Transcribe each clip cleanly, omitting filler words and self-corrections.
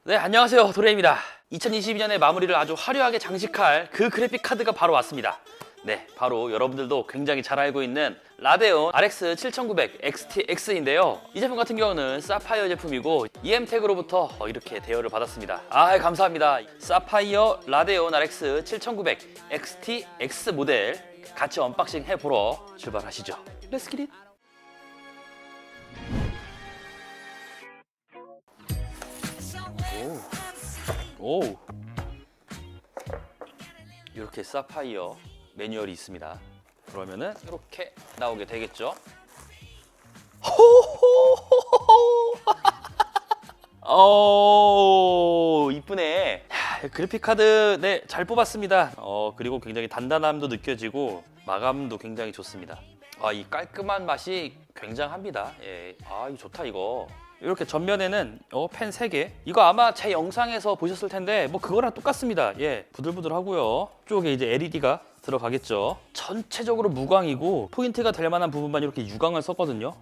네, 안녕하세요. 도레입니다. 2022년의 마무리를 아주 화려하게 장식할 그 그래픽 카드가 바로 왔습니다. 네, 바로 여러분들도 굉장히 잘 알고 있는 라데온 RX 7900 XTX인데요. 이 제품 같은 경우는 사파이어 제품이고 EM텍으로부터 이렇게 대여를 받았습니다. 감사합니다. 사파이어 라데온 RX 7900 XTX 모델 같이 언박싱 해보러 출발하시죠. Let's get it! 오, 이렇게 사파이어 매뉴얼이 있습니다. 그러면은 이렇게 나오게 되겠죠. 이쁘네. 그래픽 카드 네, 잘 뽑았습니다. 그리고 굉장히 단단함도 느껴지고 마감도 굉장히 좋습니다. 이 깔끔한 맛이 굉장합니다. 예. 이거 좋다 이거. 이렇게 전면에는 펜 3개. 이거 아마 제 영상에서 보셨을 텐데 뭐 그거랑 똑같습니다. 예, 부들부들하고요. 쪽에 이제 LED가 들어가겠죠. 전체적으로 무광이고 포인트가 될 만한 부분만 이렇게 유광을 썼거든요.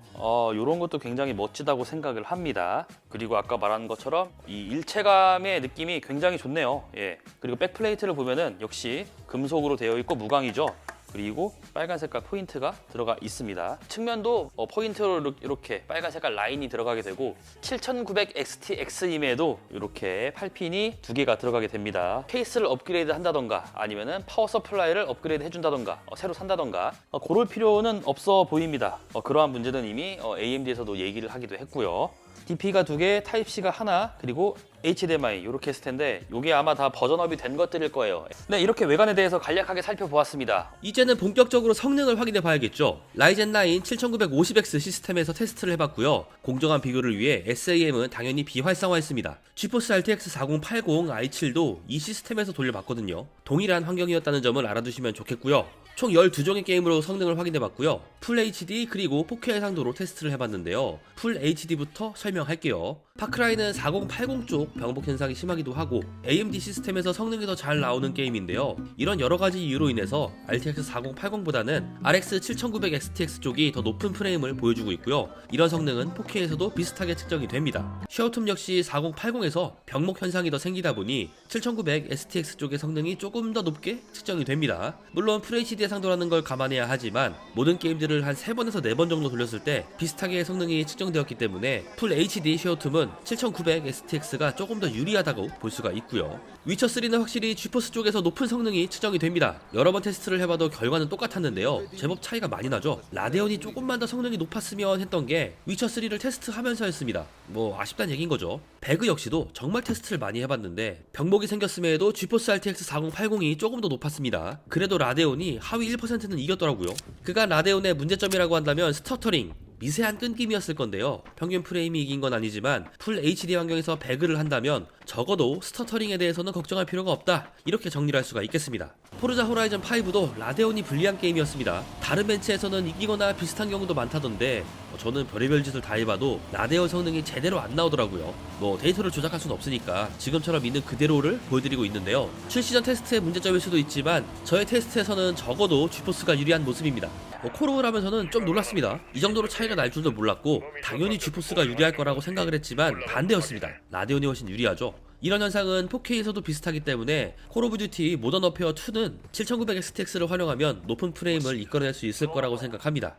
이런 것도 굉장히 멋지다고 생각을 합니다. 그리고 아까 말한 것처럼 이 일체감의 느낌이 굉장히 좋네요. 예. 그리고 백플레이트를 보면은 역시 금속으로 되어 있고 무광이죠. 그리고 빨간 색깔 포인트가 들어가 있습니다. 측면도 포인트로 이렇게 빨간 색깔 라인이 들어가게 되고 7900 XTX임에도 이렇게 8핀이 2개가 들어가게 됩니다. 케이스를 업그레이드 한다던가 아니면은 파워 서플라이를 업그레이드 해준다던가 새로 산다던가 고를 필요는 없어 보입니다. 그러한 문제는 이미 AMD에서도 얘기를 하기도 했고요. DP가 2개, 타입C가 하나, 그리고 HDMI 이렇게 했을 텐데 이게 아마 다 버전업이 된 것들일 거예요. 네, 이렇게 외관에 대해서 간략하게 살펴보았습니다. 이제는 본격적으로 성능을 확인해 봐야겠죠. 라이젠 9 7950X 시스템에서 테스트를 해봤고요. 공정한 비교를 위해 SAM은 당연히 비활성화했습니다. GeForce RTX 4080 i7도 이 시스템에서 돌려봤거든요. 동일한 환경이었다는 점을 알아두시면 좋겠고요. 총 12종의 게임으로 성능을 확인해봤고요. 풀 HD 그리고 4K 해상도로 테스트를 해봤는데요. 풀 HD부터 설명할게요. 파크라이는 4080 쪽 병복 현상이 심하기도 하고 AMD 시스템에서 성능이 더 잘 나오는 게임인데요. 이런 여러가지 이유로 인해서 RTX 4080보다는 RX 7900 XTX 쪽이 더 높은 프레임을 보여주고 있고요. 이런 성능은 4K에서도 비슷하게 측정이 됩니다. 쉐어툼 역시 4080에서 병목 현상이 더 생기다 보니 7900 STX 쪽의 성능이 조금 더 높게 측정이 됩니다. 물론 FHD 해상도라는 걸 감안해야 하지만 모든 게임들을 한 3번에서 4번 정도 돌렸을 때 비슷하게 성능이 측정되었기 때문에 풀 HD 쉐어툼은 7900 STX가 조금 더 유리하다고 볼 수가 있고요. 위쳐3는 확실히 지포스 쪽에서 높은 성능이 측정이 됩니다. 여러 번 테스트를 해봐도 결과는 똑같았는데요. 제법 차이가 많이 나죠. 라데온이 조금만 더 성능이 높았으면 했던 게 위쳐3를 테스트하면서였습니다. 뭐 아쉽다는 얘기인 거죠. 배그 역시도 정말 테스트를 많이 해봤는데 병목이 생겼음에도 지포스 RTX 4080이 조금 더 높았습니다. 그래도 라데온이 하위 1%는 이겼더라고요. 그간 라데온의 문제점이라고 한다면 스터터링, 미세한 끊김이었을 건데요. 평균 프레임이 이긴 건 아니지만 풀 HD 환경에서 배그를 한다면 적어도 스터터링에 대해서는 걱정할 필요가 없다, 이렇게 정리를 할 수가 있겠습니다. 포르자 호라이즌 5도 라데온이 불리한 게임이었습니다. 다른 벤치에서는 이기거나 비슷한 경우도 많다던데 저는 별의별 짓을 다 해봐도 라데온 성능이 제대로 안 나오더라고요. 뭐 데이터를 조작할 수는 없으니까 지금처럼 있는 그대로를 보여드리고 있는데요. 출시 전 테스트의 문제점일 수도 있지만 저의 테스트에서는 적어도 지포스가 유리한 모습입니다. 콜오를 하면서는 좀 놀랐습니다. 이 정도로 차이가 날 줄도 몰랐고 당연히 지포스가 유리할 거라고 생각을 했지만 반대였습니다. 라데온이 훨씬 유리하죠. 이런 현상은 4K에서도 비슷하기 때문에 콜 오브 듀티 모던 워페어 2는 7900 XTX를 활용하면 높은 프레임을 이끌어낼 수 있을 거라고 생각합니다.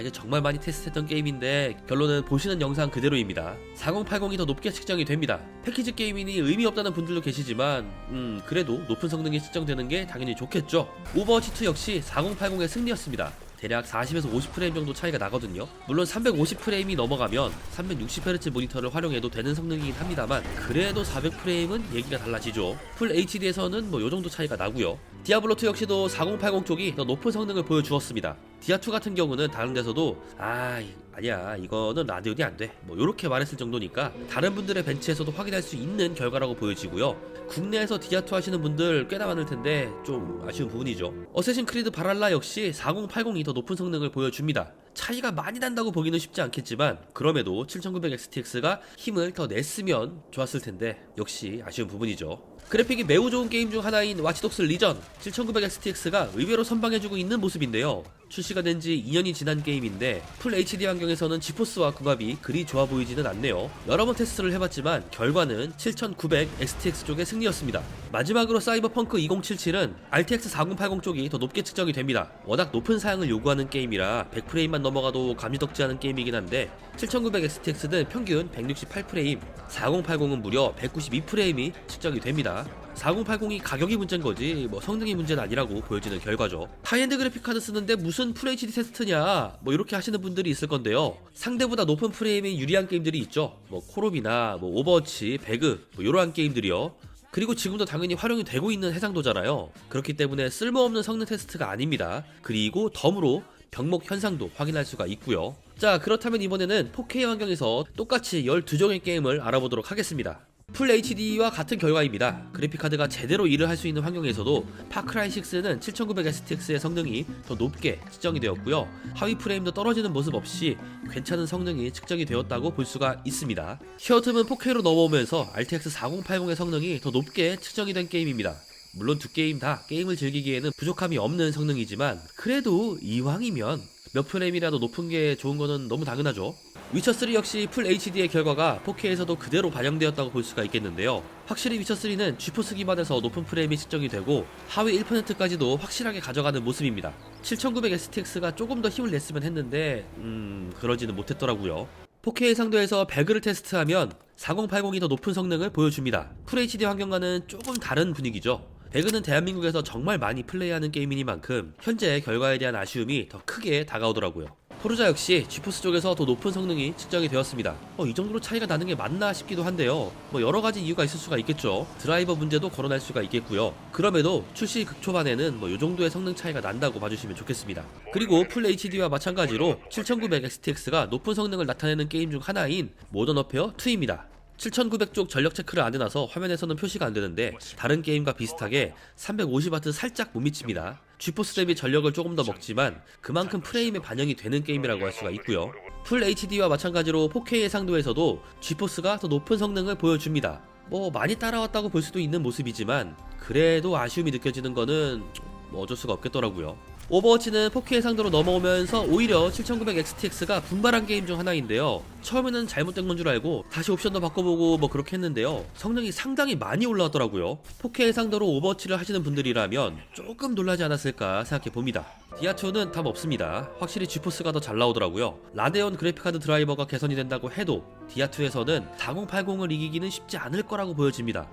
이제 정말 많이 테스트했던 게임인데 결론은 보시는 영상 그대로입니다. 4080이 더 높게 측정이 됩니다. 패키지 게임이니 의미 없다는 분들도 계시지만 그래도 높은 성능이 측정되는 게 당연히 좋겠죠. 오버워치 2 역시 4080의 승리였습니다. 대략 40에서 50프레임 정도 차이가 나거든요. 물론 350프레임이 넘어가면 360Hz 모니터를 활용해도 되는 성능이긴 합니다만 그래도 400프레임은 얘기가 달라지죠. 풀 HD에서는 뭐 요정도 차이가 나고요. 디아블로2 역시도 4080 쪽이 더 높은 성능을 보여주었습니다. 디아2 같은 경우는 다른 데서도 아니야 이거는 라데온이 안돼 뭐 요렇게 말했을 정도니까 다른 분들의 벤치에서도 확인할 수 있는 결과라고 보여지고요. 국내에서 디아2 하시는 분들 꽤나 많을 텐데 좀 아쉬운 부분이죠. 어쌔신 크리드 바랄라 역시 4080이 더 높은 성능을 보여줍니다. 차이가 많이 난다고 보기는 쉽지 않겠지만 그럼에도 7900XTX가 힘을 더 냈으면 좋았을 텐데 역시 아쉬운 부분이죠. 그래픽이 매우 좋은 게임 중 하나인 와치독스 리전 7900XTX가 의외로 선방해주고 있는 모습인데요. 출시가 된 지 2년이 지난 게임인데 풀 HD 환경에서는 지포스와 궁합이 그리 좋아 보이지는 않네요. 여러 번 테스트를 해봤지만 결과는 7900XTX 쪽의 승리였습니다. 마지막으로 사이버펑크 2077은 RTX 4080 쪽이 더 높게 측정이 됩니다. 워낙 높은 사양을 요구하는 게임이라 100프레임만 넘어가도 감지덕지 않은 게임이긴 한데 7900XTX는 평균 168프레임, 4080은 무려 192프레임이 측정이 됩니다. 4080이 가격이 문제인 거지 뭐 성능이 문제는 아니라고 보여지는 결과죠. 하이엔드 그래픽 카드 쓰는데 무슨 FHD 테스트냐 뭐 이렇게 하시는 분들이 있을 건데요. 상대보다 높은 프레임이 유리한 게임들이 있죠. 뭐 콜옵이나 뭐 오버워치, 배그 뭐 이러한 게임들이요. 그리고 지금도 당연히 활용이 되고 있는 해상도잖아요. 그렇기 때문에 쓸모없는 성능 테스트가 아닙니다. 그리고 덤으로 병목 현상도 확인할 수가 있고요. 자, 그렇다면 이번에는 4K 환경에서 똑같이 12종의 게임을 알아보도록 하겠습니다. 풀 HD와 같은 결과입니다. 그래픽카드가 제대로 일을 할 수 있는 환경에서도 파크라이 6는 7900XTX의 성능이 더 높게 측정이 되었고요. 하위 프레임도 떨어지는 모습 없이 괜찮은 성능이 측정이 되었다고 볼 수가 있습니다. 히어틈은 4K로 넘어오면서 RTX 4080의 성능이 더 높게 측정이 된 게임입니다. 물론 두 게임 다 게임을 즐기기에는 부족함이 없는 성능이지만 그래도 이왕이면 몇 프레임이라도 높은 게 좋은 거는 너무 당연하죠. 위쳐3 역시 풀 HD의 결과가 4K에서도 그대로 반영되었다고 볼 수가 있겠는데요. 확실히 위쳐3는 GeForce 기반에서 높은 프레임이 측정이 되고 하위 1%까지도 확실하게 가져가는 모습입니다. 7900XTX가 조금 더 힘을 냈으면 했는데 그러지는 못했더라고요. 4K 해상도에서 배그를 테스트하면 4080이 더 높은 성능을 보여줍니다. 풀 HD 환경과는 조금 다른 분위기죠. 배그는 대한민국에서 정말 많이 플레이하는 게임이니만큼 현재 결과에 대한 아쉬움이 더 크게 다가오더라고요. 포르자 역시 지포스 쪽에서 더 높은 성능이 측정이 되었습니다. 이 정도로 차이가 나는 게 맞나 싶기도 한데요. 여러가지 이유가 있을 수가 있겠죠. 드라이버 문제도 거론할 수가 있겠고요. 그럼에도 출시 극초반에는 이 정도의 성능 차이가 난다고 봐주시면 좋겠습니다. 그리고 풀 HD와 마찬가지로 7900XTX가 높은 성능을 나타내는 게임 중 하나인 모던 워페어 2입니다. 7900쪽 전력 체크를 안 해놔서 화면에서는 표시가 안 되는데 다른 게임과 비슷하게 350W 살짝 못 미칩니다. 지포스 대비 전력을 조금 더 먹지만 그만큼 프레임에 반영이 되는 게임이라고 할 수가 있고요. 풀 HD와 마찬가지로 4K 해상도에서도 지포스가 더 높은 성능을 보여줍니다. 많이 따라왔다고 볼 수도 있는 모습이지만 그래도 아쉬움이 느껴지는 거는 어쩔 수가 없겠더라고요. 오버워치는 4K 해상도로 넘어오면서 오히려 7900XTX가 분발한 게임 중 하나인데요. 처음에는 잘못된 건 줄 알고 다시 옵션도 바꿔보고 그렇게 했는데요. 성능이 상당히 많이 올라왔더라고요. 4K 해상도로 오버워치를 하시는 분들이라면 조금 놀라지 않았을까 생각해봅니다. 디아2는 답 없습니다. 확실히 지포스가 더 잘 나오더라고요. 라데온 그래픽카드 드라이버가 개선이 된다고 해도 디아2에서는 4080을 이기기는 쉽지 않을 거라고 보여집니다.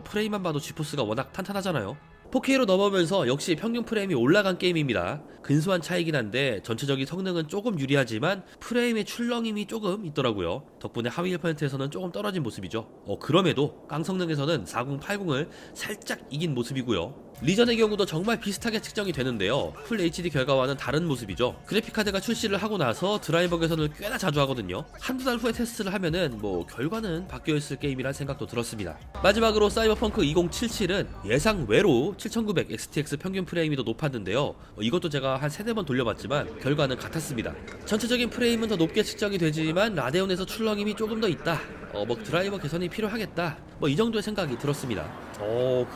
프레임만 봐도 지포스가 워낙 탄탄하잖아요. 4K로 넘어오면서 역시 평균 프레임이 올라간 게임입니다. 근소한 차이긴 한데 전체적인 성능은 조금 유리하지만 프레임의 출렁임이 조금 있더라고요. 덕분에 하위 1%에서는 조금 떨어진 모습이죠. 그럼에도 깡성능에서는 4080을 살짝 이긴 모습이고요. 리전의 경우도 정말 비슷하게 측정이 되는데요. 풀 HD 결과와는 다른 모습이죠. 그래픽카드가 출시를 하고 나서 드라이버 개선을 꽤나 자주 하거든요. 한두 달 후에 테스트를 하면은 결과는 바뀌어있을 게임이란 생각도 들었습니다. 마지막으로 사이버펑크 2077은 예상 외로 7900XTX 평균 프레임이 더 높았는데요. 이것도 제가 한 3-4번 돌려봤지만 결과는 같았습니다. 전체적인 프레임은 더 높게 측정이 되지만 라데온에서 출렁임이 조금 더 있다. 드라이버 개선이 필요하겠다. 이 정도의 생각이 들었습니다.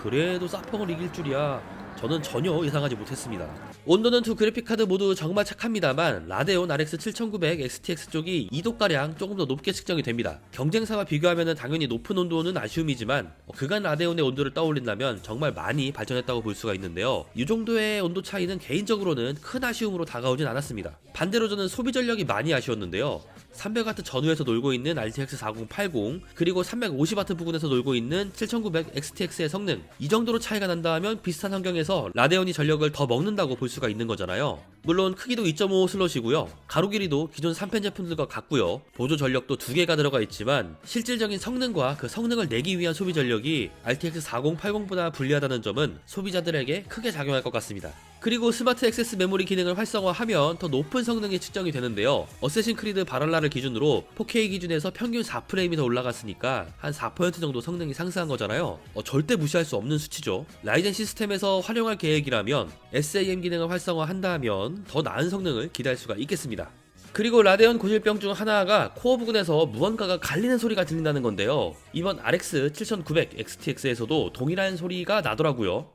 그래도 사펑을 이길 줄이야. 저는 전혀 예상하지 못했습니다. 온도는 두 그래픽카드 모두 정말 착합니다만 라데온 RX 7900 XTX 쪽이 2도가량 조금 더 높게 측정이 됩니다. 경쟁사와 비교하면 당연히 높은 온도는 아쉬움이지만 그간 라데온의 온도를 떠올린다면 정말 많이 발전했다고 볼 수가 있는데요. 이 정도의 온도 차이는 개인적으로는 큰 아쉬움으로 다가오진 않았습니다. 반대로 저는 소비 전력이 많이 아쉬웠는데요. 300W 전후에서 놀고 있는 RTX 4080 그리고 350W 부근에서 놀고 있는 7900 XTX의 성능 이 정도로 차이가 난다 하면 비슷한 환경에서 라데온이 전력을 더 먹는다고 볼 수가 있는 거잖아요. 물론 크기도 2.5 슬롯이고요. 가로 길이도 기존 3펜 제품들과 같고요. 보조 전력도 2개가 들어가 있지만 실질적인 성능과 그 성능을 내기 위한 소비 전력이 RTX 4080보다 불리하다는 점은 소비자들에게 크게 작용할 것 같습니다. 그리고 스마트 액세스 메모리 기능을 활성화하면 더 높은 성능이 측정이 되는데요. 어쌔신 크리드 바랄라를 기준으로 4K 기준에서 평균 4프레임이 더 올라갔으니까 한 4% 정도 성능이 상승한 거잖아요. 절대 무시할 수 없는 수치죠. 라이젠 시스템에서 활용할 계획이라면 SAM 기능을 활성화한다면 더 나은 성능을 기대할 수가 있겠습니다. 그리고 라데온 고질병 중 하나가 코어 부근에서 무언가가 갈리는 소리가 들린다는 건데요. 이번 RX 7900 XTX에서도 동일한 소리가 나더라고요.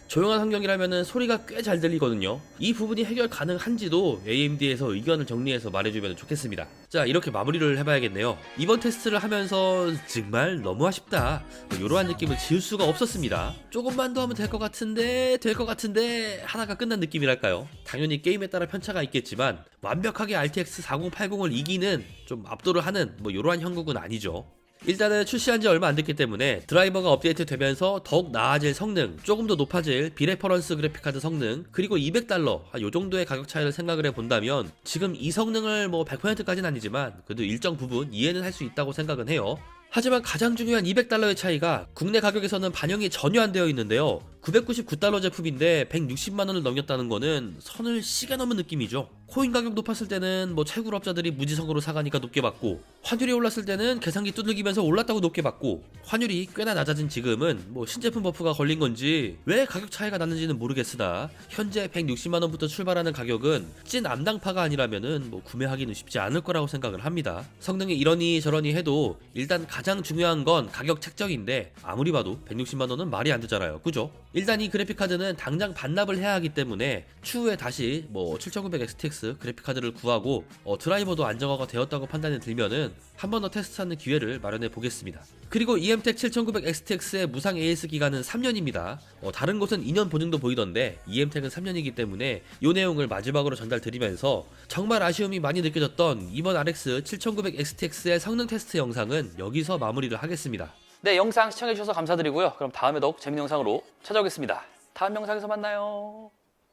조용한 환경이라면 소리가 꽤 잘 들리거든요. 이 부분이 해결 가능한지도 AMD에서 의견을 정리해서 말해주면 좋겠습니다. 자, 이렇게 마무리를 해봐야겠네요. 이번 테스트를 하면서 정말 너무 아쉽다, 이러한 느낌을 지울 수가 없었습니다. 조금만 더 하면 될 것 같은데 하나가 끝난 느낌이랄까요. 당연히 게임에 따라 편차가 있겠지만 완벽하게 RTX 4080을 이기는, 좀 압도를 하는 이러한 형국은 아니죠. 일단은 출시한 지 얼마 안 됐기 때문에 드라이버가 업데이트 되면서 더욱 나아질 성능, 조금 더 높아질 비레퍼런스 그래픽카드 성능, 그리고 $200, 요 정도의 가격 차이를 생각을 해본다면 지금 이 성능을 100%까지는 아니지만 그래도 일정 부분 이해는 할 수 있다고 생각은 해요. 하지만 가장 중요한 $200의 차이가 국내 가격에서는 반영이 전혀 안 되어 있는데요. $999 제품인데 160만원을 넘겼다는 거는 선을 시계 넘은 느낌이죠. 코인 가격 높았을 때는 채굴업자들이 무지성으로 사가니까 높게 받고, 환율이 올랐을 때는 계산기 두들기면서 올랐다고 높게 받고, 환율이 꽤나 낮아진 지금은 신제품 버프가 걸린 건지 왜 가격 차이가 나는지는 모르겠으나 현재 160만원부터 출발하는 가격은 찐 암당파가 아니라면은 구매하기는 쉽지 않을 거라고 생각을 합니다. 성능이 이러니 저러니 해도 일단 가장 중요한 건 가격 책정인데, 아무리 봐도 160만원은 말이 안 되잖아요. 그죠? 일단 이 그래픽카드는 당장 반납을 해야 하기 때문에 추후에 다시 7900 XTX 그래픽카드를 구하고 드라이버도 안정화가 되었다고 판단이 들면은 한 번 더 테스트하는 기회를 마련해 보겠습니다. 그리고 EMTEC 7900 XTX의 무상 AS 기간은 3년입니다. 다른 곳은 2년 보증도 보이던데 EMTEC은 3년이기 때문에 이 내용을 마지막으로 전달드리면서 정말 아쉬움이 많이 느껴졌던 이번 RX 7900 XTX의 성능 테스트 영상은 여기서 마무리를 하겠습니다. 네, 영상 시청해주셔서 감사드리고요. 그럼 다음에 더욱 재밌는 영상으로 찾아오겠습니다. 다음 영상에서 만나요.